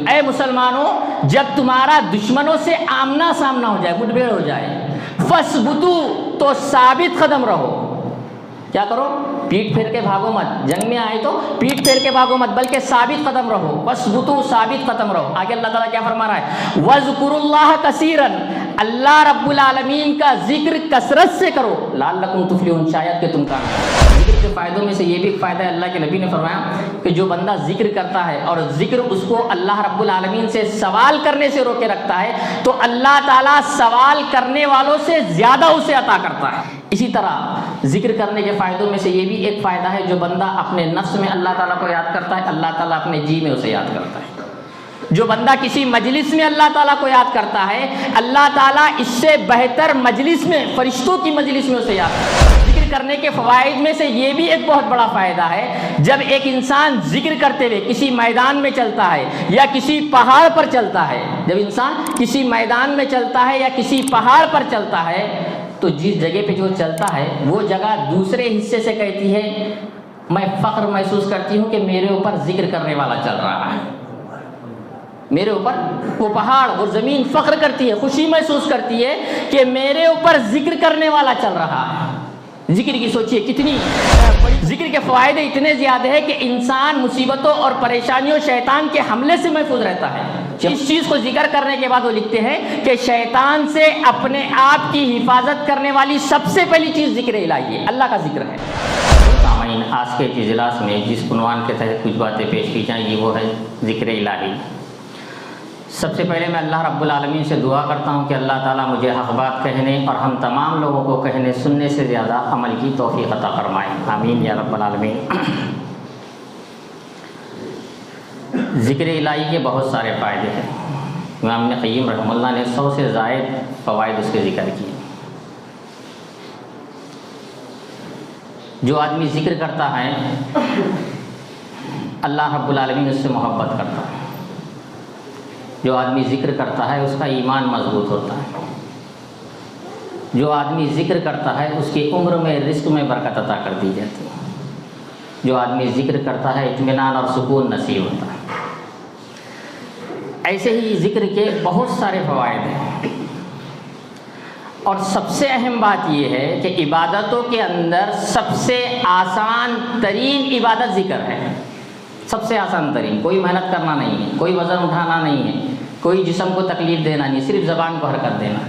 اے مسلمانوں، جب تمہارا دشمنوں سے آمنا سامنا ہو جائے، مٹبھیڑ ہو جائے، فَاثْبُتُوا، تو ثابت قدم رہو. کیا کرو؟ پیٹ پھیر کے بھاگو مت. جنگ میں آئے تو پیٹ پھیر کے بھاگو مت، بلکہ ثابت قدم رہو. فَاثْبُتُوا، ثابت قدم رہو. آگے اللہ تعالیٰ کیا فرما رہا ہے؟ وَاذْكُرُوا اللَّهَ كَثِيرًا، اللہ رب العالمین کا ذکر کثرت سے کرو. لعلکم تفلحون، شاید کہ تم کامیاب. ذکر کے فائدوں میں سے یہ بھی ایک فائدہ ہے، اللہ کے نبی نے فرمایا کہ جو بندہ ذکر کرتا ہے اور ذکر اس کو اللہ رب العالمین سے سوال کرنے سے روکے رکھتا ہے، تو اللہ تعالیٰ سوال کرنے والوں سے زیادہ اسے عطا کرتا ہے. اسی طرح ذکر کرنے کے فائدوں میں سے یہ بھی ایک فائدہ ہے، جو بندہ اپنے نفس میں اللہ تعالیٰ کو یاد کرتا ہے، اللہ تعالیٰ اپنے جی میں اسے یاد کرتا ہے. جو بندہ کسی مجلس میں اللہ تعالیٰ کو یاد کرتا ہے، اللہ تعالیٰ اس سے بہتر مجلس میں، فرشتوں کی مجلس میں اسے یاد کرتا ہے. ذکر کرنے کے فوائد میں سے یہ بھی ایک بہت بڑا فائدہ ہے، جب ایک انسان ذکر کرتے ہوئے کسی میدان میں چلتا ہے یا کسی پہاڑ پر چلتا ہے، جب انسان کسی میدان میں چلتا ہے یا کسی پہاڑ پر چلتا ہے، تو جس جگہ پہ جو چلتا ہے وہ جگہ دوسرے حصے سے کہتی ہے میں فخر محسوس کرتی ہوں کہ میرے اوپر ذکر کرنے والا چل رہا ہے. میرے اوپر وہ پہاڑ، وہ زمین فخر کرتی ہے، خوشی محسوس کرتی ہے کہ میرے اوپر ذکر کرنے والا چل رہا ہے. ذکر کی سوچیے کتنی بڑی. ذکر کے فوائد اتنے زیادہ ہے کہ انسان مصیبتوں اور پریشانیوں، شیطان کے حملے سے محفوظ رہتا ہے. اس چیز کو ذکر کرنے کے بعد وہ لکھتے ہیں کہ شیطان سے اپنے آپ کی حفاظت کرنے والی سب سے پہلی چیز ذکر الہی ہے، اللہ کا ذکر ہے. سامعین، آج کے اجلاس میں جس عنوان کے تحت کچھ باتیں پیش کی جائیں گی وہ ہے ذکر الہی. سب سے پہلے میں اللہ رب العالمین سے دعا کرتا ہوں کہ اللہ تعالیٰ مجھے حق بات کہنے اور ہم تمام لوگوں کو کہنے سننے سے زیادہ عمل کی توفیق عطا فرمائے. آمین یا رب العالمین. ذکر الہی کے بہت سارے فائدے ہیں. امام ابن قیم رحمہ اللہ نے 100 سے زائد فوائد اس کے ذکر کیے. جو آدمی ذکر کرتا ہے اللہ رب العالمین اس سے محبت کرتا ہے. جو آدمی ذکر کرتا ہے اس کا ایمان مضبوط ہوتا ہے. جو آدمی ذکر کرتا ہے اس کی عمر میں، رزق میں برکت عطا کر دی جاتی ہے. جو آدمی ذکر کرتا ہے اطمینان اور سکون نصیب ہوتا ہے. ایسے ہی ذکر کے بہت سارے فوائد ہیں، اور سب سے اہم بات یہ ہے کہ عبادتوں کے اندر سب سے آسان ترین عبادت ذکر ہے. سب سے آسان ترین، کوئی محنت کرنا نہیں ہے، کوئی وزن اٹھانا نہیں ہے، کوئی جسم کو تکلیف دینا نہیں، صرف زبان کو حرکت دینا.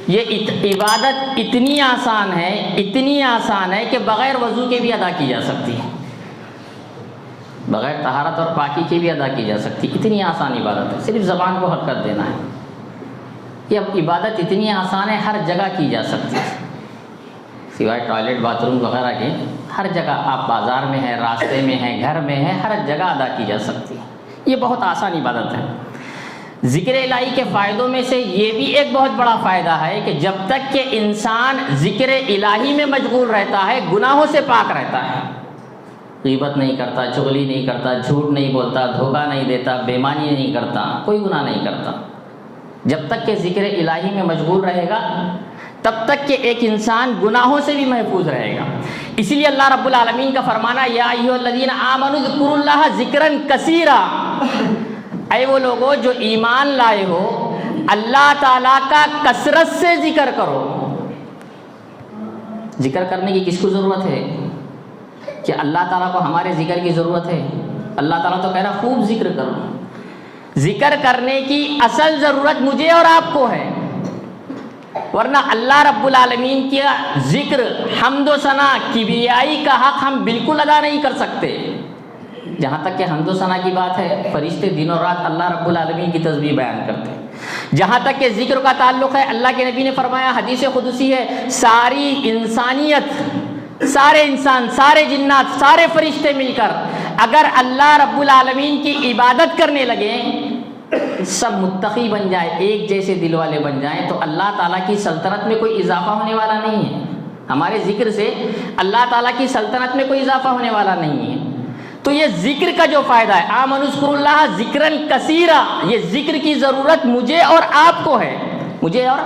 یہ عبادت اتنی آسان ہے، اتنی آسان ہے کہ بغیر وضو کے بھی ادا کی جا سکتی ہے، بغیر طہارت اور پاکی کے بھی ادا کی جا سکتی. اتنی آسان عبادت ہے، صرف زبان کو حرکت دینا ہے. یہ عبادت اتنی آسان ہے، ہر جگہ کی جا سکتی ہے، سوائے ٹوائلٹ باتھ روم وغیرہ کے. ہر جگہ، آپ بازار میں ہیں، راستے میں ہیں، گھر میں ہیں، ہر جگہ ادا کی جا سکتی ہے. یہ بہت آسان عبادت ہے. ذکر الہی کے فائدوں میں سے یہ بھی ایک بہت بڑا فائدہ ہے کہ جب تک کہ انسان ذکر الہی میں مشغول رہتا ہے گناہوں سے پاک رہتا ہے. غیبت نہیں کرتا، چغلی نہیں کرتا، جھوٹ نہیں بولتا، دھوکہ نہیں دیتا، بے ایمانی نہیں کرتا، کوئی گناہ نہیں کرتا. جب تک کہ ذکر الہی میں مشغول رہے گا تب تک کہ ایک انسان گناہوں سے بھی محفوظ رہے گا. اسی لیے اللہ رب العالمین کا فرمانا یا ایھا الذین آمنوا اذکروا اللہ ذکرا کثیرا، اے وہ لوگوں جو ایمان لائے ہو اللہ تعالیٰ کا کثرت سے ذکر کرو. ذکر کرنے کی کس کو ضرورت ہے؟ کہ اللہ تعالیٰ کو ہمارے ذکر کی ضرورت ہے؟ اللہ تعالیٰ تو کہہ رہا خوب ذکر کرو. ذکر کرنے کی اصل ضرورت مجھے اور آپ کو ہے، ورنہ اللہ رب العالمین کا ذکر، حمد و ثنا، کبریائی کا حق ہم بالکل ادا نہیں کر سکتے. جہاں تک کہ حمد و ثنا کی بات ہے، فرشتے دن و رات اللہ رب العالمین کی تسبیح بیان کرتے ہیں. جہاں تک کہ ذکر کا تعلق ہے، اللہ کے نبی نے فرمایا، حدیث قدسی ہے، ساری انسانیت، سارے انسان، سارے جنات، سارے فرشتے مل کر اگر اللہ رب العالمین کی عبادت کرنے لگے، سب متقی بن جائے، ایک جیسے دل والے بن جائیں، تو اللہ تعالیٰ کی سلطنت میں کوئی اضافہ ہونے والا نہیں ہے. ہمارے ذکر سے اللہ تعالیٰ کی سلطنت میں کوئی اضافہ ہونے والا نہیں ہے. تو یہ ذکر کا جو فائدہ ہے، آمنوا اذکروا اللہ ذکرن کثیرا، یہ ذکر کی ضرورت مجھے اور آپ کو ہے، مجھے اور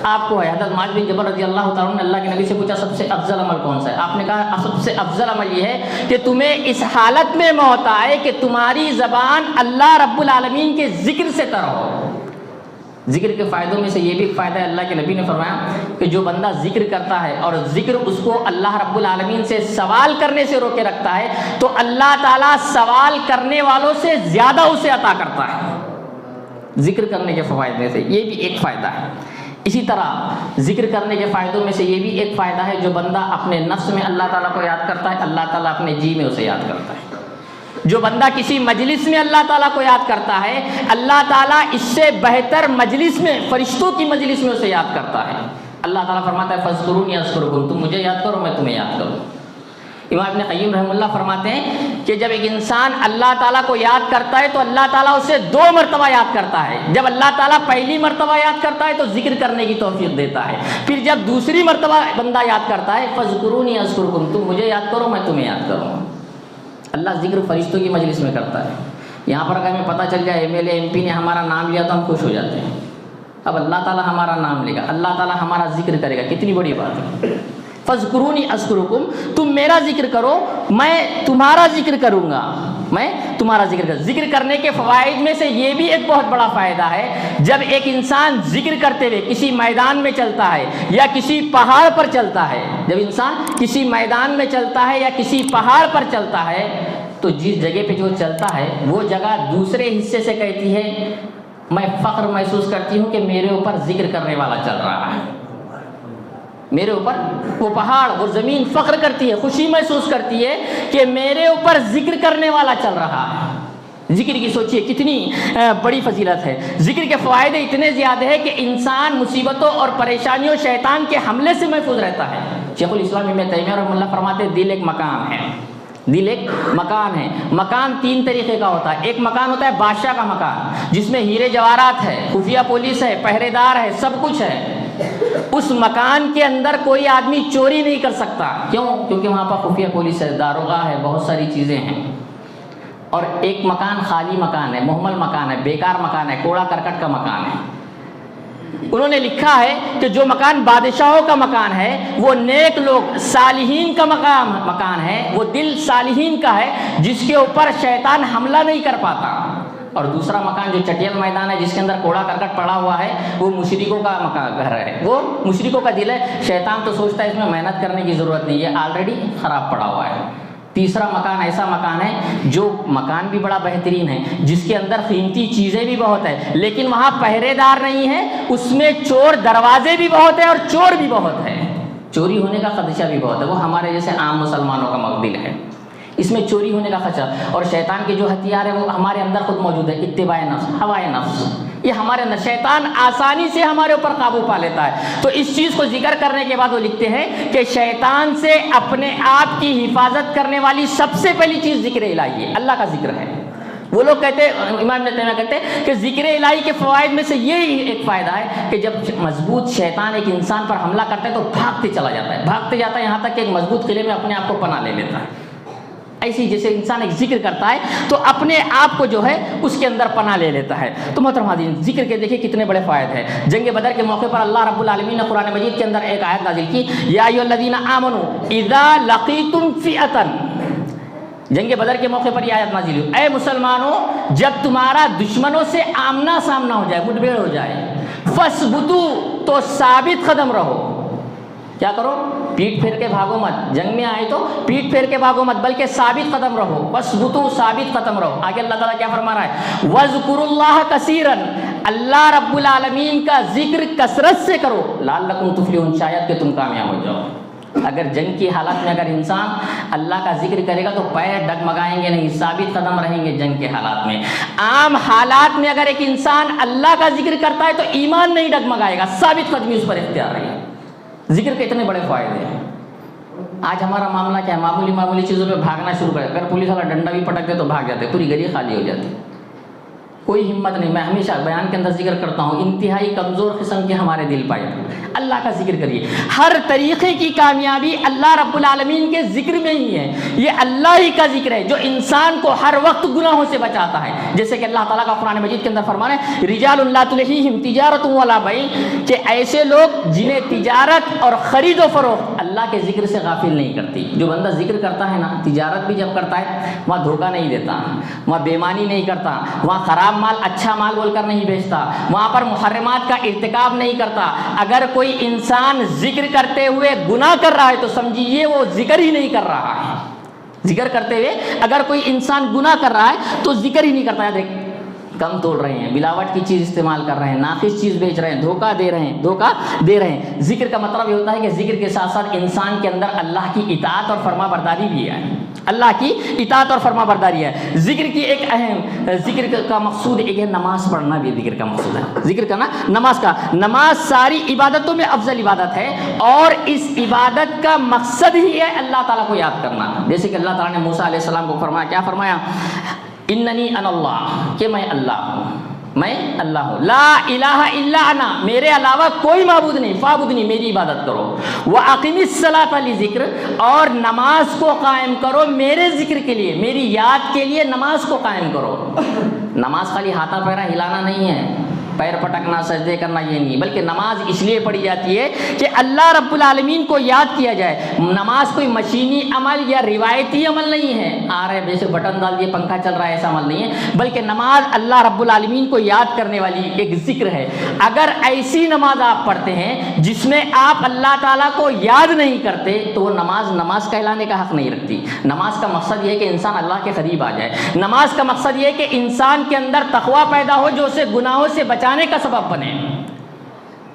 آپ کو ہے۔ حضرت معاذ بن جبل رضی اللہ تعالیٰ عنہ نے اللہ کے نبی سے پوچھا سب سے افضل عمل کون سا ہے؟ آپ نے کہا سب سے افضل عمل یہ ہے کہ تمہیں اس حالت میں موت آئے کہ تمہاری زبان اللہ رب العالمین کے ذکر سے تر ہو۔ ذکر کے فائدوں میں سے یہ بھی ایک فائدہ ہے، اللہ کے نبی نے فرمایا کہ جو بندہ ذکر کرتا ہے اور ذکر اس کو اللہ رب العالمین سے سوال کرنے سے روکے رکھتا ہے تو اللہ تعالیٰ سوال کرنے والوں سے زیادہ اسے عطا کرتا ہے۔ ذکر کرنے کے فوائد میں سے یہ بھی ایک فائدہ ہے۔ اسی طرح ذکر کرنے کے فائدوں میں سے یہ بھی ایک فائدہ ہے، جو بندہ اپنے نفس میں اللہ تعالیٰ کو یاد کرتا ہے، اللہ تعالیٰ اپنے جی میں اسے یاد کرتا ہے۔ جو بندہ کسی مجلس میں اللہ تعالیٰ کو یاد کرتا ہے، اللہ تعالیٰ اس سے بہتر مجلس میں، فرشتوں کی مجلس میں اسے یاد کرتا ہے۔ اللہ تعالیٰ فرماتا ہے فاذکرونی اذکرکم، تم مجھے یاد کرو میں تمہیں یاد کروں۔ امام ابن قیم رحمہ اللہ فرماتے ہیں کہ جب ایک انسان اللہ تعالیٰ کو یاد کرتا ہے تو اللہ تعالیٰ اسے 2 مرتبہ یاد کرتا ہے۔ جب اللہ تعالیٰ پہلی مرتبہ یاد کرتا ہے تو ذکر کرنے کی توفیق دیتا ہے، پھر جب دوسری مرتبہ بندہ یاد کرتا ہے فاذکرونی اذکرکم، تم مجھے یاد کرو میں تمہیں یاد کروں۔ اللہ ذکر فرشتوں کی مجلس میں کرتا ہے۔ یہاں پر اگر ہمیں پتہ چل جائے M L A M P نے ہمارا نام لیا تو ہم خوش ہو جاتے ہیں، اب اللہ تعالیٰ ہمارا نام لے گا، اللہ تعالیٰ ہمارا ذکر کرے گا، کتنی بڑی بات ہے۔ فاذکرونی اذکرکم، تم میرا ذکر کرو میں تمہارا ذکر کروں گا، میں تمہارا ذکر کروں۔ ذکر کرنے کے فوائد میں سے یہ بھی ایک بہت بڑا فائدہ ہے، جب ایک انسان ذکر کرتے ہوئے کسی میدان میں چلتا ہے یا کسی پہاڑ پر چلتا ہے، جب انسان کسی میدان میں چلتا ہے یا کسی پہاڑ پر چلتا ہے تو جس جگہ پہ جو چلتا ہے وہ جگہ دوسرے حصے سے کہتی ہے میں فخر محسوس کرتی ہوں کہ میرے اوپر ذکر کرنے والا چل رہا ہے، میرے اوپر وہ پہاڑ وہ زمین فخر کرتی ہے، خوشی محسوس کرتی ہے کہ میرے اوپر ذکر کرنے والا چل رہا ہے۔ ذکر کی سوچیے کتنی بڑی فضیلت ہے۔ ذکر کے فوائد اتنے زیادہ ہے کہ انسان مصیبتوں اور پریشانیوں شیطان کے حملے سے محفوظ رہتا ہے۔ شیخ الاسلام ابن تیمیہ رحمہ اللہ فرماتے ہیں دل ایک مکان ہے، دل ایک مکان ہے۔ مکان 3 طریقے کا ہوتا ہے۔ ایک مکان ہوتا ہے بادشاہ کا مکان، جس میں ہیرے جواہرات ہے، خفیہ پولیس ہے، پہرے دار ہے، سب کچھ ہے۔ اس مکان کے اندر کوئی آدمی چوری نہیں کر سکتا، کیوں؟ کیونکہ وہاں پر خفیہ پولیس ہے، داروغہ ہے، بہت ساری چیزیں ہیں۔ اور ایک مکان خالی مکان ہے، مہمل مکان ہے، بیکار مکان ہے، کوڑا کرکٹ کا مکان ہے۔ انہوں نے لکھا ہے کہ جو مکان بادشاہوں کا مکان ہے وہ نیک لوگ صالحین کا مکان ہے، وہ دل صالحین کا ہے جس کے اوپر شیطان حملہ نہیں کر پاتا۔ اور دوسرا مکان جو چٹیل میدان ہے جس کے اندر کوڑا کرکٹ پڑا ہوا ہے وہ مشرکوں کا مکان گھر ہے، وہ مشرکوں کا دل ہے۔ شیطان تو سوچتا ہے اس میں محنت کرنے کی ضرورت نہیں ہے، آلریڈی خراب پڑا ہوا ہے۔ تیسرا مکان ایسا مکان ہے جو مکان بھی بڑا بہترین ہے، جس کے اندر قیمتی چیزیں بھی بہت ہے، لیکن وہاں پہرے دار نہیں ہے، اس میں چور دروازے بھی بہت ہے اور چور بھی بہت ہے، چوری ہونے کا خدشہ بھی بہت ہے۔ وہ ہمارے جیسے عام مسلمانوں کا مقدل ہے، اس میں چوری ہونے کا خدشہ۔ اور شیطان کے جو ہتھیار ہے وہ ہمارے اندر خود موجود ہے، اتباع نفس، ہوائے نفس، یہ ہمارے اندر شیطان آسانی سے ہمارے اوپر قابو پا لیتا ہے۔ تو اس چیز کو ذکر کرنے کے بعد وہ لکھتے ہیں کہ شیطان سے اپنے آپ کی حفاظت کرنے والی سب سے پہلی چیز ذکر الہی ہے، اللہ کا ذکر ہے۔ وہ لوگ کہتے ہیں، امام ابن تیمیہ کہتے ہیں کہ ذکر الہی کے فوائد میں سے یہ ایک فائدہ ہے کہ جب مضبوط شیطان ایک انسان پر حملہ کرتا ہے تو بھاگتے چلا جاتا ہے، بھاگتے جاتا ہے یہاں تک کہ ایک مضبوط قلعے میں اپنے آپ کو پناہ لے لیتا ہے۔ ایسی جیسے انسان ایک ذکر کرتا ہے تو اپنے آپ کو جو ہے اس کے اندر پناہ لے لیتا ہے۔ تو محترم حاضرین، ذکر کے دیکھیں کتنے بڑے فوائد ہیں۔ جنگ بدر کے موقع پر اللہ رب العالمین نے قرآن مجید کے اندر ایک آیت نازل کی، یا ایھا الذین آمنوا اذا لقیتم فئۃ، جنگ بدر کے موقع پر یہ آیت نازل ہوئی، اے مسلمانوں جب تمہارا دشمنوں سے آمنا سامنا ہو جائے، مٹ بھیڑ ہو جائے، فاثبتوا تو ثابت قدم رہو۔ کیا کرو؟ پیٹ پھیر کے بھاگو مت، جنگ میں آئے تو پیٹ پھیر کے بھاگو مت بلکہ ثابت قدم رہو، فاثبتوا ثابت قدم رہو۔ آگے اللہ تعالیٰ کیا فرما رہا ہے؟ وَاذْكُرُوا اللَّهَ كَثِيرًا، اللہ رب العالمین کا ذکر کثرت سے کرو، لعلکم تفلحون، شاید کہ تم کامیاب ہو جاؤ۔ اگر جنگ کی حالت میں اگر انسان اللہ کا ذکر کرے گا تو پیر ڈگمگائیں گے نہیں، ثابت قدم رہیں گے جنگ کے حالات میں۔ عام حالات میں اگر ایک انسان اللہ کا ذکر کرتا ہے تو ایمان نہیں ڈگمگائے گا، ثابت قدمی اس پر اختیار رہے گی۔ ذکر کے اتنے بڑے فائدے ہیں۔ آج ہمارا معاملہ کیا ہے؟ معمولی چیزوں پہ بھاگنا شروع کرے، اگر پولیس والا ڈنڈا بھی پٹک دے تو بھاگ جاتے، پوری گلی خالی ہو جاتی۔ کوئی ہمت نہیں. میں ہمیشہ بیان کے اندر ذکر کرتا ہوں, انتہائی کمزور قسم کے ہمارے دل پائے. اللہ کا ذکر کریے. ہر طریقے کی کامیابی اللہ رب العالمین کے ذکر میں ہی ہے. یہ اللہ ہی کا ذکر ہے جو انسان کو ہر وقت گناہوں سے بچاتا ہے. جیسے کہ اللہ تعالیٰ کا قرآن مجید کے اندر فرمان ہے, رجال لا تلہیہم تجارت ولا بیع, کہ ایسے لوگ جنہیں تجارت اور خرید و فروخت اللہ کے ذکر سے غافل نہیں کرتی. جو بندہ ذکر کرتا ہے نا, تجارت بھی جب کرتا ہے وہاں دھوکہ نہیں دیتا, وہاں بےمانی نہیں کرتا, وہاں خراب مال اچھا مال بول کر نہیں بیچتا, وہاں پر محرمات کا ارتکاب نہیں کرتا. اگر کوئی انسان ذکر کرتے ہوئے گناہ کر رہا ہے تو سمجھیے وہ ذکر ہی نہیں کر رہا ہے. ذکر کرتے ہوئے اگر کوئی انسان گناہ کر رہا ہے تو ذکر ہی نہیں کرتا ہے. دیکھ, کم توڑ رہے ہیں, ملاوٹ کی چیز استعمال کر رہے ہیں, ناقص چیز بیچ رہے ہیں, دھوکہ دے رہے ہیں. ذکر کا مطلب یہ ہوتا ہے کہ ذکر کے ساتھ ساتھ انسان کے اندر اللہ کی اطاعت اور فرما برداری بھی ہے. اللہ کی اطاعت اور فرما برداری ہے. ذکر کی ایک اہم, ذکر کا مقصود ایک ہے نماز پڑھنا بھی ذکر کا مقصود ہے. ذکر کرنا نماز ساری عبادتوں میں افضل عبادت ہے, اور اس عبادت کا مقصد ہی ہے اللہ تعالیٰ کو یاد کرنا. جیسے کہ اللہ تعالیٰ نے موسیٰ علیہ السلام کو فرمایا, کیا فرمایا, اننی انا اللہ, کہ میں اللہ ہوں, میں اللہ ہوں. لا الہ الا انا, میرے علاوہ کوئی معبود نہیں, فاعبدنی, میری عبادت کرو. واقم الصلاۃ لذکر, اور نماز کو قائم کرو میرے ذکر کے لیے, میری یاد کے لیے نماز کو قائم کرو. نماز خالی ہاتھا پیرا ہلانا نہیں ہے, پیر پٹکنا, سجدے کرنا, یہ نہیں, بلکہ نماز اس لیے پڑھی جاتی ہے کہ اللہ رب العالمین کو یاد کیا جائے. نماز کوئی مشینی عمل یا روایتی عمل نہیں ہے, آ رہے جیسے بٹن ڈال دیے پنکھا چل رہا ہے, ایسا عمل نہیں ہے, بلکہ نماز اللہ رب العالمین کو یاد کرنے والی ایک ذکر ہے. اگر ایسی نماز آپ پڑھتے ہیں جس میں آپ اللہ تعالیٰ کو یاد نہیں کرتے تو وہ نماز کہلانے کا حق نہیں رکھتی. نماز کا مقصد یہ ہے کہ انسان اللہ کے قریب آ جائے. نماز کا مقصد یہ ہے کہ انسان کے اندر تقویٰ پیدا ہو جو اسے گناہوں سے بچانے کا سبب بنے,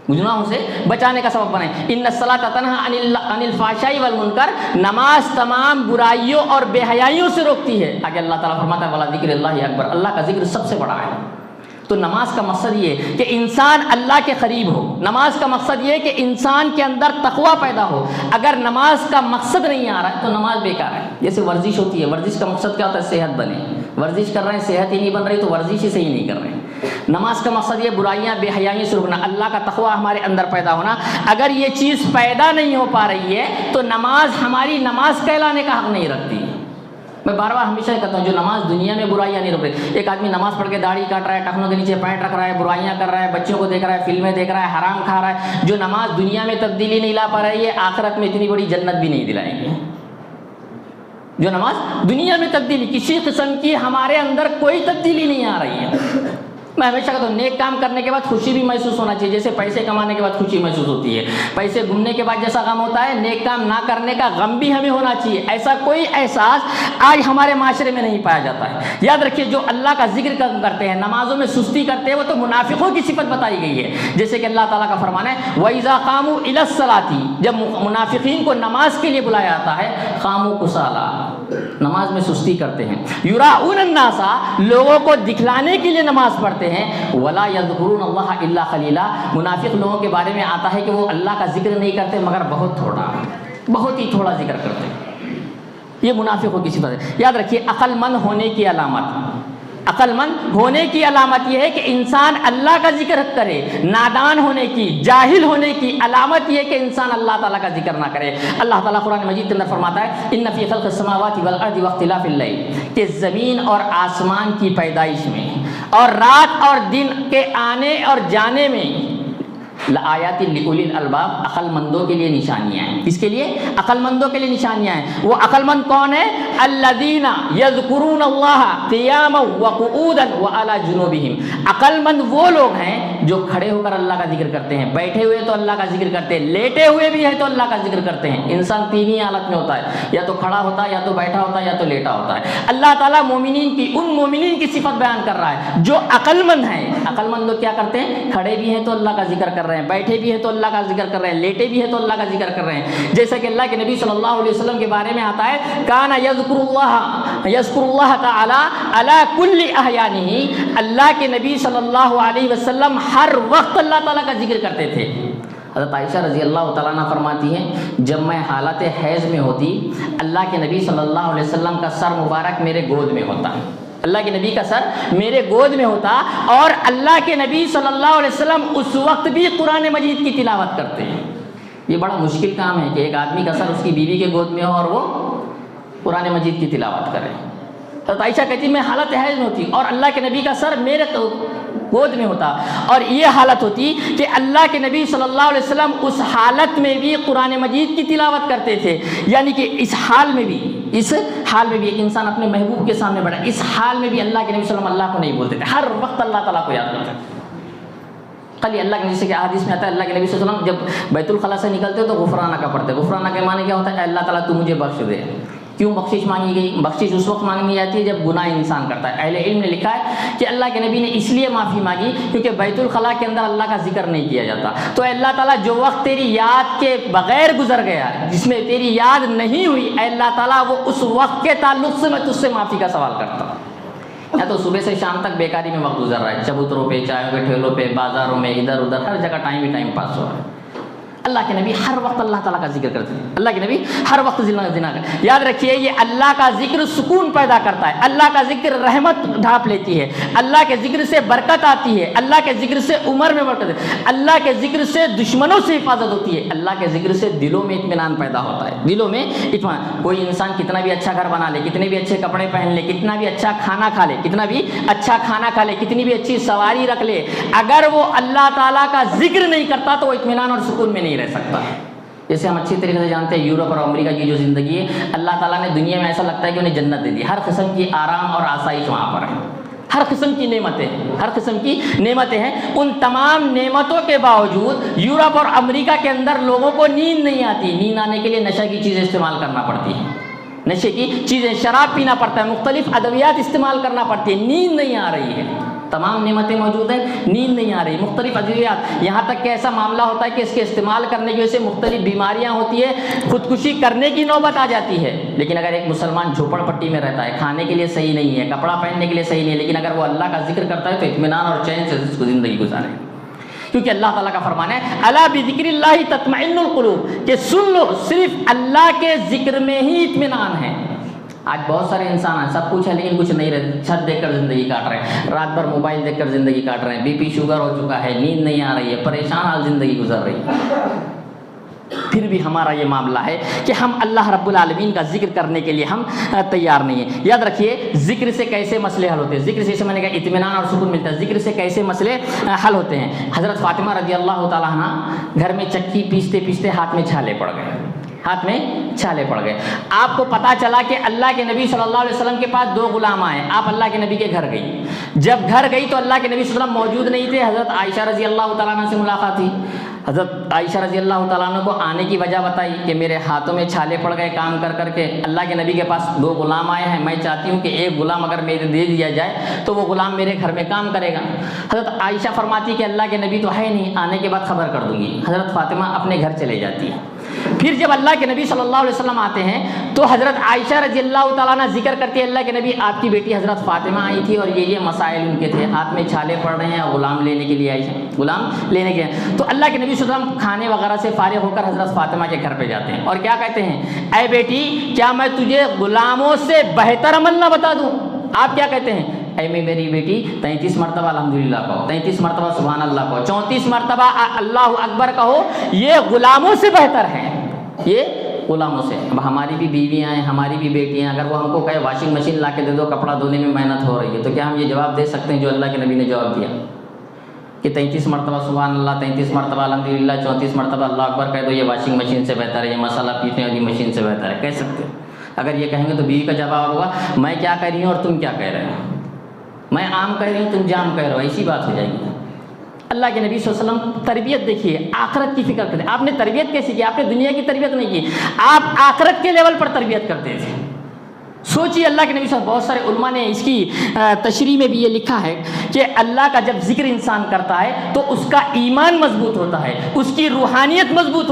گناہوں سے بچانے کا سبب بنے. ان الصلاۃ تنہی عن الفحشاء والمنکر, نماز تمام برائیوں اور بے حیائیوں سے روکتی ہے. آگے اللہ تعالیٰ فرماتا ہے وَلَذِکْرُ اللَّهِ اکبر, اللہ کا ذکر سب سے بڑا ہے. تو نماز کا مقصد یہ ہے کہ انسان اللہ کے قریب ہو. نماز کا مقصد یہ ہے کہ انسان کے اندر تقویٰ پیدا ہو. اگر نماز کا مقصد نہیں آ رہا ہے تو نماز بیکار ہے. جیسے ورزش ہوتی ہے, ورزش کا مقصد کیا ہوتا ہے, صحت بنے. ورزش کر رہے ہیں, صحت ہی نہیں بن رہی تو ورزش ہی صحیح نہیں کر رہے ہیں. نماز کا مقصد یہ برائیاں بے حیائیوں سے روکنا, اللہ کا تقویٰ ہمارے اندر پیدا ہونا. اگر یہ چیز پیدا نہیں ہو پا رہی ہے تو نماز ہماری نماز کہلانے کا حق نہیں رکھتی. میں بار بار ہمیشہ کہتا ہوں, جو نماز دنیا میں برائیاں نہیں روک رہی. ایک آدمی نماز پڑھ کے داڑھی کاٹ رہا ہے, ٹخنوں کے نیچے پینٹ رکھ رہا ہے, برائیاں کر رہا ہے, بچوں کو دیکھ رہا ہے, فلمیں دیکھ رہا ہے, حرام کھا رہا ہے, جو نماز دنیا میں تبدیلی نہیں لا پا رہی ہے, آخرت میں اتنی بڑی جنت بھی نہیں دلائیں گے. جو نماز دنیا میں تبدیلی, کسی قسم کی ہمارے اندر کوئی تبدیلی نہیں آ رہی ہے. میں ہمیشہ کہتا ہوں نیک کام کرنے کے بعد خوشی بھی محسوس ہونا چاہیے. جیسے پیسے کمانے کے بعد خوشی محسوس ہوتی ہے, پیسے گھومنے کے بعد جیسا غم ہوتا ہے, نیک کام نہ کرنے کا غم بھی ہمیں ہونا چاہیے. ایسا کوئی احساس آج ہمارے معاشرے میں نہیں پایا جاتا ہے. یاد رکھیے, جو اللہ کا ذکر کرتے ہیں, نمازوں میں سستی کرتے ہیں, وہ تو منافقوں کی صفت بتائی گئی ہے. جیسے کہ اللہ تعالیٰ کا فرمان ہے وَإِذَا قَامُوا إِلَى الصَّلَاةِ, جب منافقین کو نماز کے لیے بلایا جاتا ہے, قَامُوا كُسَالَىٰ, نماز میں سستی کرتے ہیں. يُرَاءُونَ النَّاسَ, لوگوں کو دکھلانے کے لیے نماز پڑھتے ہیں. وَلَا يَذْكُرُونَ اللَّهَ إِلَّا قَلِيلًا, منافق لوگوں کے بارے میں آتا ہے کہ وہ اللہ کا ذکر نہیں کرتے مگر بہت ہی تھوڑا ذکر کرتے ہیں. یہ منافقوں کی صفت ہے. یاد رکھیے, عقل مند ہونے کی علامت یہ ہے کہ انسان اللہ کا ذکر کرے. نادان ہونے کی, جاہل ہونے کی علامت یہ ہے کہ انسان اللہ تعالیٰ کا ذکر نہ کرے. اللہ تعالیٰ قرآن مجید کے اندر فرماتا ہے ان فی خلق السماوات والارض واختلاف اللیل, کہ زمین اور آسمان کی پیدائش میں اور رات اور دن کے آنے اور جانے میں لآیات لأولی الالباب, عقل مندوں کے لیے نشانیاں ہیں. کس کے لیے؟ عقل مندوں کے لیے نشانیاں ہیں. وہ عقل مند کون ہے؟ الذین یذکرون اللہ قیاما وقعودا وعلی جنوبہم. عقل مند وہ لوگ ہیں جو کھڑے ہو کر اللہ کا ذکر کرتے ہیں, بیٹھے ہوئے تو اللہ کا ذکر کرتے ہیں, لیٹے ہوئے بھی ہیں تو اللہ کا ذکر کرتے ہیں. انسان تین ہی حالت میں ہوتا ہے, یا تو کھڑا ہوتا ہے, یا تو بیٹھا ہوتا ہے, یا تو لیٹا ہوتا ہے. اللہ تعالیٰ ان مومنین کی صفت بیان کر رہا ہے جو عقل مند ہیں. عقل مند لوگ کیا کرتے ہیں؟ کھڑے بھی ہیں تو اللہ کا ذکر کر رہے ہیں, بیٹھے بھی ہیں تو اللہ کا ذکر کر رہے ہیں, لیٹے بھی ہیں تو اللہ کا ذکر کر رہے ہیں. جیسا کہ اللہ کے نبی صلی اللہ علیہ وسلم کے بارے میں آتا ہے کانا یذکر اللہ تعالی علی کل احیانہ, اللہ کے نبی صلی اللہ علیہ وسلم ہر وقت اللہ تعالیٰ کا ذکر کرتے تھے. حضرت عائشہ رضی اللہ تعالیٰ عنہ فرماتی ہیں جب میں حالت حیض میں ہوتی, اللہ کے نبی صلی اللہ علیہ وسلم کا سر مبارک میرے گود میں ہوتا. اللہ کے نبی کا سر میرے گود میں ہوتا اور اللہ کے نبی صلی اللہ علیہ وسلم اس وقت بھی قرآن مجید کی تلاوت کرتے ہیں۔ یہ بڑا مشکل کام ہے کہ ایک آدمی کا سر اس کی بیوی کے گود میں ہو اور وہ قرآن مجید کی تلاوت کرے۔ تو عائشہ کہتی میں حالت حیض میں ہوتی اور اللہ کے نبی کا سر میرے گود میں ہوتا، اور یہ حالت ہوتی کہ اللہ کے نبی صلی اللہ علیہ وسلم اس حالت میں بھی قرآن مجید کی تلاوت کرتے تھے۔ یعنی کہ اس حال میں بھی ایک انسان اپنے محبوب کے سامنے بیٹھا، اس حال میں بھی اللہ کے نبی صلی اللہ علیہ وسلم اللہ کو نہیں بولتے تھے، ہر وقت اللہ تعالیٰ کو یاد کرتے تھے۔ کل اللہ کے نبی سے حدیث میں آتا ہے اللہ کے نبی صلی اللہ علیہ وسلم جب بیت الخلاء سے نکلتے تو غفرانہ کا پڑھتے۔ غفرانہ کے معنی کیا ہوتا ہے؟ اللہ تعالیٰ تو مجھے بخش دے۔ کیوں بخشش مانگی گئی؟ بخشش اس وقت مانگی جاتی ہے جب گناہ انسان کرتا ہے۔ اہل علم نے لکھا ہے کہ اللہ کے نبی نے اس لیے معافی مانگی کیونکہ بیت الخلاء کے اندر اللہ کا ذکر نہیں کیا جاتا، تو اللہ تعالیٰ جو وقت تیری یاد کے بغیر گزر گیا جس میں تیری یاد نہیں ہوئی، اے اللہ تعالیٰ وہ اس وقت کے تعلق سے میں تجھ سے معافی کا سوال کرتا ہوں۔ یا تو صبح سے شام تک بیکاری میں وقت گزر رہا ہے، چبوتروں پہ، چائے کے ٹھیلوں پہ، بازاروں میں، ادھر ادھر ہر جگہ ٹائم ہی ٹائم پاس ہو رہا ہے۔ اللہ کے نبی ہر وقت اللہ تعالیٰ کا ذکر کرتے ہیں، اللہ کے نبی ہر وقت یاد رکھیے یہ اللہ کا ذکر سکون پیدا کرتا ہے، اللہ کا ذکر رحمت ڈھانپ لیتی ہے، اللہ کے ذکر سے برکت آتی ہے، اللہ کے ذکر سے عمر میں برکت ہے، اللہ کے ذکر سے دشمنوں سے حفاظت ہوتی ہے، اللہ کے ذکر سے دلوں میں اطمینان پیدا ہوتا ہے، دلوں میں اطمینان۔ کوئی انسان کتنا بھی اچھا گھر بنا لے، کتنے بھی اچھے کپڑے پہن لے، کتنا بھی اچھا کھانا کھا لے، کتنی بھی اچھی سواری رکھ لے، اگر وہ اللہ تعالیٰ کا ذکر نہیں کرتا تو وہ اطمینان اور سکون میں نہیں رہ سکتا۔ جیسے ہم اچھی طریقے سے جانتے ہیں یورپ اور امریکہ کی جو زندگی ہے، اللہ تعالیٰ نے دنیا میں ایسا لگتا ہے کہ انہیں جنت دے دی، ہر قسم کی آرام اور آسائش وہاں پر ہے، ہر قسم کی نعمتیں ہیں۔ ان تمام نعمتوں کے باوجود یورپ اور امریکہ کے اندر لوگوں کو نیند نہیں آتی۔ نیند آنے کے لیے نشہ کی چیزیں استعمال کرنا پڑتی ہیں، نشے کی چیزیں، شراب پینا پڑتا ہے، مختلف ادویات استعمال کرنا پڑتی ہے، نیند نہیں آ رہی ہے۔ تمام نعمتیں موجود ہیں، نیند نہیں آ رہی، مختلف ادویات، یہاں تک کہ ایسا معاملہ ہوتا ہے کہ اس کے استعمال کرنے کی وجہ سے مختلف بیماریاں ہوتی ہے، خودکشی کرنے کی نوبت آ جاتی ہے۔ لیکن اگر ایک مسلمان جھوپڑ پٹی میں رہتا ہے، کھانے کے لیے صحیح نہیں ہے، کپڑا پہننے کے لیے صحیح نہیں ہے، لیکن اگر وہ اللہ کا ذکر کرتا ہے تو اطمینان اور چین سے اس کو زندگی گزارے، کیونکہ اللہ تعالیٰ کا فرمان ہے الا بذکر اللہ تطمئن القلوب، کہ سن لو صرف اللہ کے ذکر میں ہی اطمینان ہے۔ آج بہت سارے انسان ہیں، سب کچھ ہے لیکن کچھ نہیں رہتے، چھت دیکھ کر زندگی کاٹ رہے ہیں، رات بھر موبائل دیکھ کر زندگی کاٹ رہے ہیں، بی پی شوگر ہو چکا ہے، نیند نہیں آ رہی ہے، پریشان حال زندگی گزر رہی ہے۔ پھر بھی ہمارا یہ معاملہ ہے کہ ہم اللہ رب العالمین کا ذکر کرنے کے لیے ہم تیار نہیں ہیں۔ یاد رکھیے ذکر سے کیسے مسئلے حل ہوتے ہیں، ذکر سے میں نے کہا اطمینان اور سکون ملتا ہے، ذکر سے کیسے مسئلے حل ہوتے ہیں۔ حضرت فاطمہ رضی اللہ تعالیٰ عنہ گھر میں چکی پیستے پیستے ہاتھ میں چھالے پڑ گئے، آپ کو پتا چلا کہ اللہ کے نبی صلی اللہ علیہ وسلم کے پاس 2 غلام آئے، آپ اللہ کے نبی کے گھر گئی، جب گھر گئی تو اللہ کے نبی صلی اللہ علیہ وسلم موجود نہیں تھے، حضرت عائشہ رضی اللہ تعالیٰ عنہ سے ملاقات تھی۔ حضرت عائشہ رضی اللہ تعالیٰ عنہ کو آنے کی وجہ بتائی کہ میرے ہاتھوں میں چھالے پڑ گئے کام کر کے، اللہ کے نبی کے پاس 2 غلام آئے ہیں، میں چاہتی ہوں کہ ایک غلام اگر میرے دے دیا جائے تو وہ غلام میرے گھر میں کام کرے گا۔ حضرت عائشہ فرماتی کہ اللہ کے نبی تو ہے نہیں، آنے کے بعد خبر کر دوں گی۔ حضرت فاطمہ اپنے گھر چلے جاتی ہے۔ پھر جب اللہ کے نبی صلی اللہ علیہ وسلم آتے ہیں تو حضرت عائشہ رضی اللہ تعالیٰ عنہ ذکر کرتی ہے اللہ کے نبی آپ کی بیٹی حضرت فاطمہ آئی تھی اور یہ مسائل ان کے تھے، ہاتھ میں چھالے پڑ رہے ہیں، غلام لینے کے لیے آئی ہیں، غلام لینے کے لیے۔ تو اللہ کے نبی صلی اللہ علیہ وسلم کھانے وغیرہ سے فارغ ہو کر حضرت فاطمہ کے گھر پہ جاتے ہیں اور کیا کہتے ہیں، اے بیٹی کیا میں تجھے غلاموں سے بہتر عمل نہ بتا دوں؟ آپ کیا کہتے ہیں، اے میری بیٹی 33 مرتبہ الحمدللہ کہو، 33 مرتبہ سبحان اللہ کہو، 34 مرتبہ اللہ اکبر کہو، یہ غلاموں سے بہتر ہے، یہ غلاموں سے۔ اب ہماری بھی بیویاں ہیں، ہماری بھی بیٹیاں ہیں، اگر وہ ہم کو کہے واشنگ مشین لا کے دے دو، کپڑا دھونے میں محنت ہو رہی ہے، تو کیا ہم یہ جواب دے سکتے ہیں جو اللہ کے نبی نے جواب دیا کہ 33 مرتبہ سبحان اللہ، 33 مرتبہ الحمدللہ، 34 مرتبہ اللہ اکبر کہہ دو، یہ واشنگ مشین سے بہتر ہے، یہ مسالہ پیسنے والی مشین سے بہتر ہے؟ کہہ سکتے ہیں؟ اگر یہ کہیں گے تو بیوی کا جواب ہوگا میں کیا کہہ رہی ہوں اور تم کیا کہہ رہے ہو، میں عام کہہ رہی ہوں تم جام کہہ رہے ہو، ایسی بات ہو جائے گی۔ اللہ کے نبی صلی اللہ علیہ وسلم تربیت دیکھیے، آخرت کی فکر کرتے، آپ نے تربیت کیسی کی؟ آپ نے دنیا کی تربیت نہیں کی، آپ آخرت کے لیول پر تربیت کرتے تھے۔ سوچیے اللہ کے نبی صلی اللہ علیہ وسلم، بہت سارے علماء نے اس کی تشریح میں بھی یہ لکھا ہے کہ اللہ کا جب ذکر انسان کرتا ہے تو اس کا ایمان مضبوط ہوتا ہے، اس کی روحانیت مضبوط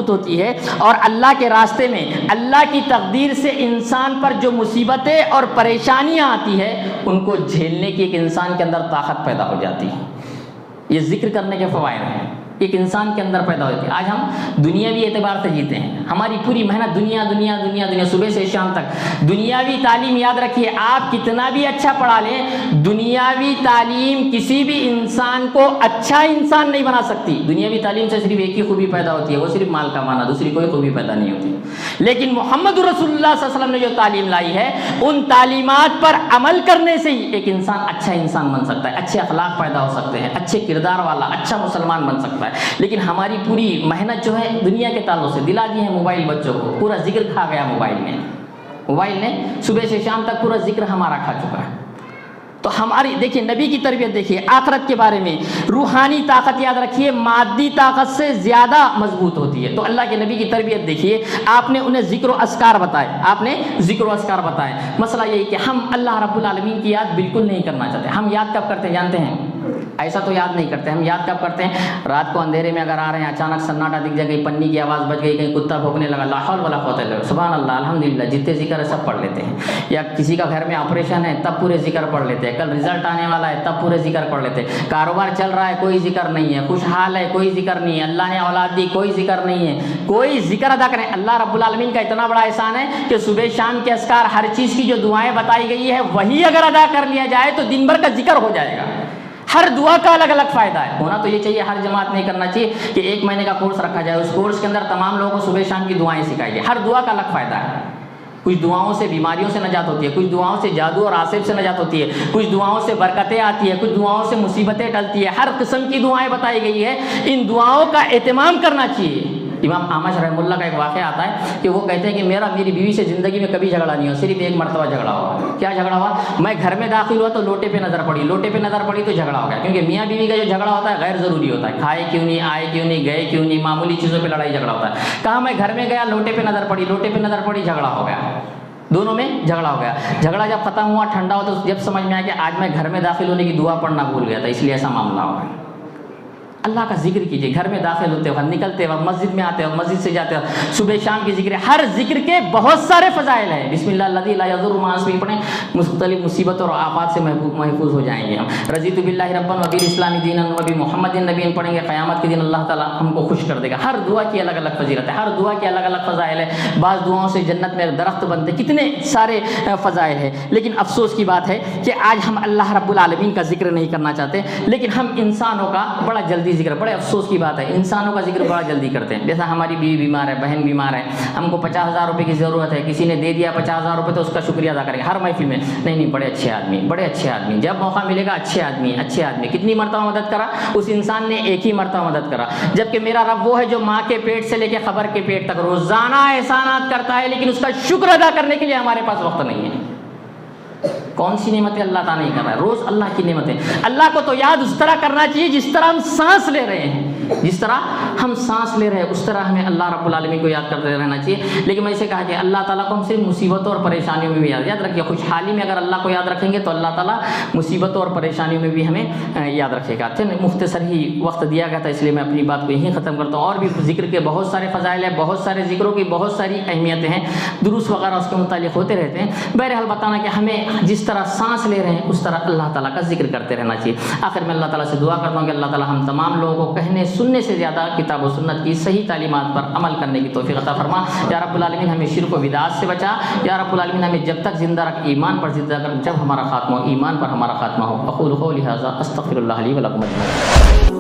ہوتی ہے، اور اللہ کے راستے میں اللہ کی تقدیر سے انسان پر جو مصیبتیں اور پریشانیاں آتی ہے ان کو جھیلنے کی ایک انسان کے اندر طاقت پیدا ہو جاتی ہے۔ یہ ذکر کرنے کے فوائد ہیں، ایک انسان کے اندر پیدا ہوتی ہے. آج ہم دنیاوی اعتبار سے جیتے ہیں, ہماری پوری محنت دنیا دنیا دنیا دنیا, صبح سے شام تک دنیاوی تعلیم. یاد رکھیے, آپ کتنا بھی اچھا پڑھا لیں, دنیاوی تعلیم کسی بھی انسان کو اچھا انسان نہیں بنا سکتی. دنیاوی تعلیم سے صرف ایک ہی خوبی پیدا ہوتی ہے, وہ صرف مال کمانا, دوسری کوئی خوبی پیدا نہیں ہوتی. لیکن محمد رسول اللہ صلی اللہ علیہ وسلم نے جو تعلیم لائی ہے, ان تعلیمات پر عمل کرنے سے ہی ایک انسان اچھا انسان بن سکتا ہے, اچھے اخلاق پیدا ہو سکتے ہیں, اچھے کردار والا اچھا مسلمان بن سکتا ہے. لیکن ہماری پوری محنت جو ہے دنیا کے تعلق سے دلا دی ہے موبائل بچوں کو. پورا ذکر کھا گیا موبائل میں, موبائل نے صبح سے شام تک پورا ذکر ہمارا کھا چکا ہے. تو ہماری دیکھیے نبی کی تربیت دیکھیے, آخرت کے بارے میں روحانی طاقت یاد رکھیے مادی طاقت سے زیادہ مضبوط ہوتی ہے. تو اللہ کے نبی کی تربیت دیکھیے, آپ نے انہیں ذکر و اذکار بتائے, آپ نے ذکر و اذکار بتائے. مسئلہ یہی کہ ہم اللہ رب العالمین کی یاد بالکل نہیں کرنا چاہتے. ہم یاد کب کرتے ہیں جانتے ہیں؟ ایسا تو یاد نہیں کرتے. ہم یاد کب کرتے ہیں؟ رات کو اندھیرے میں اگر آ رہے ہیں, اچانک سناٹا دکھ جائے, کہیں پنی کی آواز بج گئی, کہیں کتا بھونکنے لگا, لا حول ولا قوت الا باللہ, سبحان اللہ الحمدللہ, جتنے ذکر ہے سب پڑھ لیتے ہیں. یا کسی کا گھر میں آپریشن ہے تب پورے ذکر پڑھ لیتے ہیں, کل رزلٹ آنے والا ہے تب پورے ذکر پڑھ لیتے ہیں, کاروبار چل رہا ہے کوئی ذکر نہیں ہے, خوشحال ہے کوئی ذکر نہیں ہے, اللہ نے اولاد دی کوئی ذکر نہیں ہے, کوئی ذکر ادا کریں. اللہ رب العالمین کا اتنا بڑا احسان ہے کہ صبح شام کے اذکار, ہر چیز کی جو دعائیں بتائی گئی ہے وہی اگر ادا کر لیا جائے تو دن بھر کا ذکر ہو جائے گا. ہر دعا کا الگ الگ فائدہ ہے. ہونا تو یہ چاہیے, ہر جماعت نہیں کرنا چاہیے کہ 1 مہینے کا کورس رکھا جائے, اس کورس کے اندر تمام لوگوں کو صبح شام کی دعائیں سکھائی جائے. ہر دعا کا الگ فائدہ ہے. کچھ دعاؤں سے بیماریوں سے نجات ہوتی ہے, کچھ دعاؤں سے جادو اور آصف سے نجات ہوتی ہے, کچھ دعاؤں سے برکتیں آتی ہے, کچھ دعاؤں سے مصیبتیں ٹلتی ہے. ہر قسم کی دعائیں بتائی گئی ہے, ان دعاؤں کا اہتمام کرنا چاہیے. امام اعمش رحمہ اللہ کا ایک واقعہ آتا ہے کہ وہ کہتے ہیں کہ میری بیوی سے زندگی میں کبھی جھگڑا نہیں ہوا, صرف ایک مرتبہ جھگڑا ہوا. کیا جھگڑا ہوا؟ میں گھر میں داخل ہوا تو لوٹے پہ نظر پڑی, لوٹے پہ نظر پڑی تو جھگڑا ہو گیا. کیونکہ میاں بیوی کا جو جھگڑا ہوتا ہے غیر ضروری ہوتا ہے, کھائے کیوں نہیں, آئے کیوں نہیں, گئے کیوں نہیں, معمولی چیزوں پہ لڑائی جھگڑا ہوتا ہے. کہا میں گھر میں گیا, لوٹے پہ نظر پڑی, لوٹے پہ نظر پڑی, جھگڑا ہو گیا, دونوں میں جھگڑا ہو گیا. جھگڑا جب ختم ہوا, ٹھنڈا ہوا, تو جب سمجھ میں آیا کہ آج میں گھر میں داخل ہونے کی دعا پڑھنا بھول گیا تھا, اس لیے ایسا معاملہ ہو گیا. اللہ کا ذکر کیجیے, گھر میں داخل ہوتے وقت, نکلتے وقت, مسجد میں آتے وقت, مسجد سے جاتے وقت, صبح شام کی ذکر. ہر ذکر کے بہت سارے فضائل ہیں. بسم اللہ الذی لا یضر مع اسمہ پڑھیں, مختلف مصیبتوں اور آفات سے محفوظ ہو جائیں گے ہم. رضیت باللہ ربا وبالاسلام دینا وبمحمد نبی پڑھیں گے, قیامت کے دن اللہ تعالیٰ ہم کو خوش کر دے گا. ہر دعا کی الگ الگ فضیلت ہے, ہر دعا کی الگ الگ فضائل ہے. بعض دعاؤں سے جنت میں درخت بنتے, کتنے سارے فضائل ہیں. لیکن افسوس کی بات ہے کہ آج ہم اللہ رب العالمین کا ذکر نہیں کرنا چاہتے, لیکن ہم انسانوں کا بڑا جلدی ذکر, بڑے افسوس کی بات ہے, انسانوں کا ذکر بڑا جلدی کرتے ہیں. جیسا ہماری بیوی بیمار ہے, بہن بیمار ہے, ہم کو 50,000 روپے کی ضرورت ہے, کسی نے دے دیا 50,000 روپے تو اس کا شکریہ ادا کریں گے ہر محفل میں. نہیں, بڑے اچھے آدمی, بڑے اچھے آدمی, جب موقع ملے گا اچھے آدمی, اچھے آدمی. کتنی مرتبہ مدد کرا اس انسان نے؟ ایک ہی مرتبہ مدد کرا. جبکہ میرا رب وہ ہے جو ماں کے پیٹ سے لے کے خبر کے پیٹ تک روزانہ احسانات کرتا ہے, لیکن اس کا شکر ادا کرنے کے لیے ہمارے پاس وقت نہیں ہے. کون سی نعمتیں اللہ تعالیٰ نہیں کر رہا ہے؟ روز اللہ کی نعمتیں. اللہ کو تو یاد اس طرح کرنا چاہیے جس طرح ہم سانس لے رہے ہیں, جس طرح ہم سانس لے رہے ہیں اس طرح ہمیں اللہ رب العالمین کو یاد کرتے رہنا چاہیے. لیکن میں اسے کہا کہ اللہ تعالیٰ کو ہم صرف مصیبتوں اور پریشانیوں میں بھی یاد رکھیے. خوشحالی میں اگر اللہ کو یاد رکھیں گے تو اللہ تعالیٰ مصیبتوں اور پریشانیوں میں بھی ہمیں یاد رکھے گا. مختصر ہی وقت دیا گیا تھا, اس لیے میں اپنی بات کو یہیں ختم کرتا ہوں. اور بھی ذکر کے بہت سارے فضائل ہیں, بہت سارے ذکروں کی بہت ساری اہمیتیں ہیں, دروس وغیرہ اس کے متعلق ہوتے رہتے ہیں. بہرحال بتانا کہ ہمیں جس طرح سانس لے رہے ہیں اس طرح اللہ تعالیٰ کا ذکر کرتے رہنا چاہیے. آخر میں اللہ تعالیٰ سے دعا کرتا ہوں کہ اللہ تعالیٰ ہم تمام لوگوں کو کہنے سننے سے زیادہ کتاب و سنت کی صحیح تعلیمات پر عمل کرنے کی توفیق عطا فرما. یا رب العالمین ہمیں شرک و بدعات سے بچا. یا رب العالمین ہمیں جب تک زندہ رکھ ایمان پر زندہ رکھ, جب ہمارا خاتمہ ہو ایمان پر ہمارا خاتمہ ہو. اقول قولی ھذا استغفر اللہ لی و لکم اجمعین.